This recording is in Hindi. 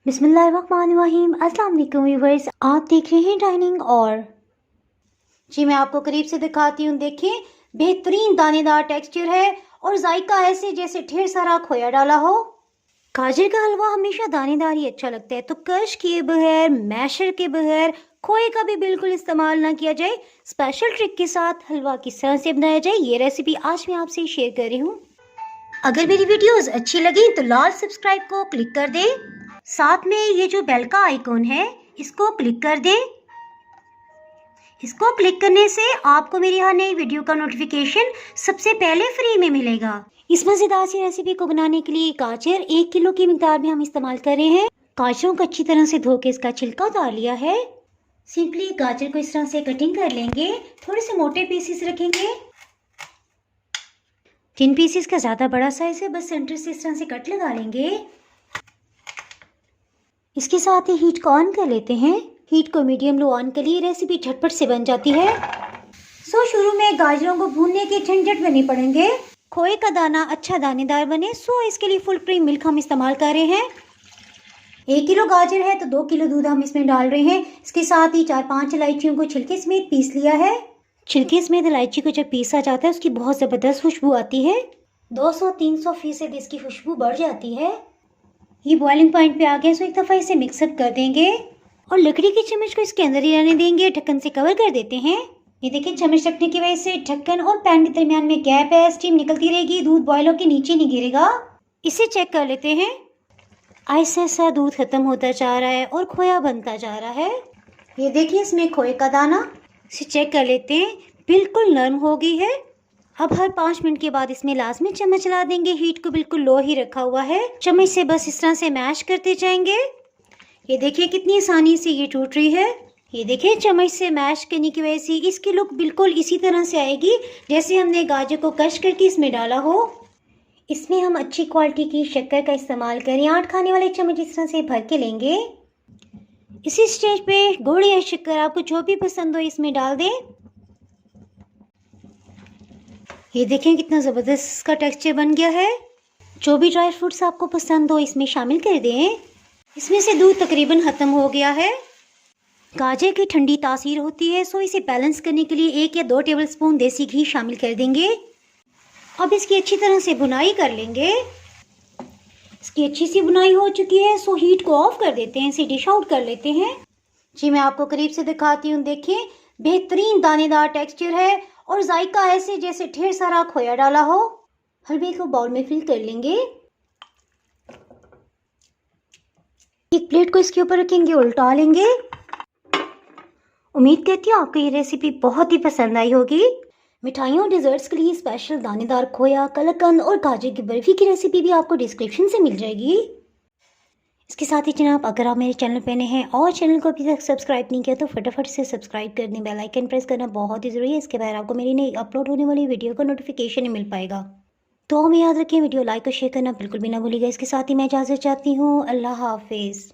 बिस्मिल्लाहिर्रहमानिर्रहीम। अस्सलाम वालेकुम व्यूअर्स, आप देख रहे हैं डाइनिंग और जी मैं आपको करीब से दिखाती हूँ। देखिए बेहतरीन दानेदार टेक्सचर है और जायका ऐसे जैसे ढेर सारा खोया डाला हो। गाजर का हलवा हमेशा दानेदार ही अच्छा लगता है, तो क्रश किए बगैर, मैशर के बगैर खोए का भी बिल्कुल इस्तेमाल ना किया जाए। स्पेशल ट्रिक के साथ हलवा किस तरह से बनाया जाए, ये रेसिपी आज मैं आपसे शेयर कर रही हूँ। अगर मेरी वीडियोस अच्छी लगी तो लाल सब्सक्राइब को क्लिक कर दें, साथ में ये जो बेल का आइकॉन है इसको क्लिक कर दें। इसको क्लिक करने से आपको मेरी हर नई वीडियो का नोटिफिकेशन सबसे पहले फ्री में मिलेगा। इस मजेदार सी रेसिपी को बनाने के लिए गाजर 1 किलो की मिकदार में हम इस्तेमाल कर रहे हैं। गाजरों को अच्छी तरह से धो के इसका छिलका उतार लिया है। सिंपली गाजर को इस तरह से कटिंग कर लेंगे, थोड़े से मोटे पीसेस रखेंगे। 3 पीसेस का ज़्यादा बड़ा साइज है, बस सेंटर से इस तरह से कट लगा लेंगे। इसके साथ ही हीट को ऑन कर लेते हैं। हीट को मीडियम लो ऑन कर लिए रेसिपी झटपट से बन जाती है। शुरू में गाजरों को भूनने के झंझट में नहीं पड़ेंगे। खोए का दाना अच्छा दानेदार बने, इसके लिए फुल क्रीम मिल्क हम इस्तेमाल कर रहे हैं। 1 किलो गाजर है तो 2 किलो दूध हम इसमें डाल रहे हैं। इसके साथ ही 4-5 इलायचियों को छिलके समेत पीस लिया है। छिलके समेत इलायची को जब पीसा जाता है उसकी बहुत ज़बरदस्त खुशबू आती है। 200-300% इसकी खुशबू बढ़ जाती है। ये बॉइलिंग पॉइंट पे आ गया, एक दफ़ा इसे मिक्सअप कर देंगे और लकड़ी की चम्मच को इसके अंदर ही रहने देंगे। ढक्कन से कवर कर देते हैं। ये देखिए चम्मच रखने की वजह से ढक्कन और पैन के दरमियान में गैप है, स्टीम निकलती रहेगी, दूध बॉयल होकर नीचे नहीं गिरेगा। इसे चेक कर लेते हैं। ऐसा ऐसा दूध खत्म होता जा रहा है और खोया बनता जा रहा है। ये देखिए इसमें खोए का दाना, इसे चेक कर लेते हैं, बिल्कुल नरम हो गई है। अब हर 5 मिनट के बाद इसमें लाजमी चम्मच चला देंगे। हीट को बिल्कुल लो ही रखा हुआ है। चम्मच से बस इस तरह से मैश करते जाएंगे। ये देखिए कितनी आसानी से ये टूट रही है। ये देखिए चम्मच से मैश करने की वजह से इसकी लुक बिल्कुल इसी तरह से आएगी जैसे हमने गाजर को कश करके इसमें डाला हो। इसमें हम अच्छी क्वालिटी की शक्कर का इस्तेमाल करें। 8 खाने वाले चम्मच इस तरह से भर के लेंगे। इसी स्टेज पे गुड़ या शक्कर आपको जो भी पसंद हो इसमें डाल दें। ये देखें कितना ज़बरदस्त इसका टेक्सचर बन गया है। जो भी ड्राई फ्रूट्स आपको पसंद हो इसमें शामिल कर दें। इसमें से दूध तकरीबन ख़त्म हो गया है। गाजर की ठंडी तासीर होती है, इसे बैलेंस करने के लिए 1 या 2 टेबलस्पून देसी घी शामिल कर देंगे। अब इसकी अच्छी तरह से बुनाई कर लेंगे। इसकी अच्छी सी बुनाई हो चुकी है, हीट को ऑफ कर देते हैं, इसे डिश आउट कर लेते हैं। जी मैं आपको करीब से दिखाती हूँ। देखिए बेहतरीन दानेदार टेक्सचर है और जायका ऐसे जैसे ढेर सारा खोया डाला हो। हलवे को बाउल में फिल कर लेंगे। एक प्लेट को इसके ऊपर रखेंगे, उल्टा लेंगे। उम्मीद करती हूँ आपको ये रेसिपी बहुत ही पसंद आई होगी। मिठाइयों और डिजर्ट्स के लिए स्पेशल दानेदार खोया, कलाकंद और गाजर की बर्फी की रेसिपी भी आपको डिस्क्रिप्शन से मिल जाएगी। इसके साथ ही जनाब अगर आप मेरे चैनल पे नए हैं और चैनल को अभी तक सब्सक्राइब नहीं किया तो फटाफट से सब्सक्राइब कर दें। बेल आइकन प्रेस करना बहुत ही ज़रूरी है, इसके बाद आपको मेरी नई अपलोड होने वाली वीडियो का नोटिफिकेशन नहीं मिल पाएगा। तो हमें याद रखें वीडियो लाइक और शेयर करना बिल्कुल भी ना भूलिएगा। इसके साथ ही मैं इजाज़त चाहती हूँ। अल्लाह हाफिज़।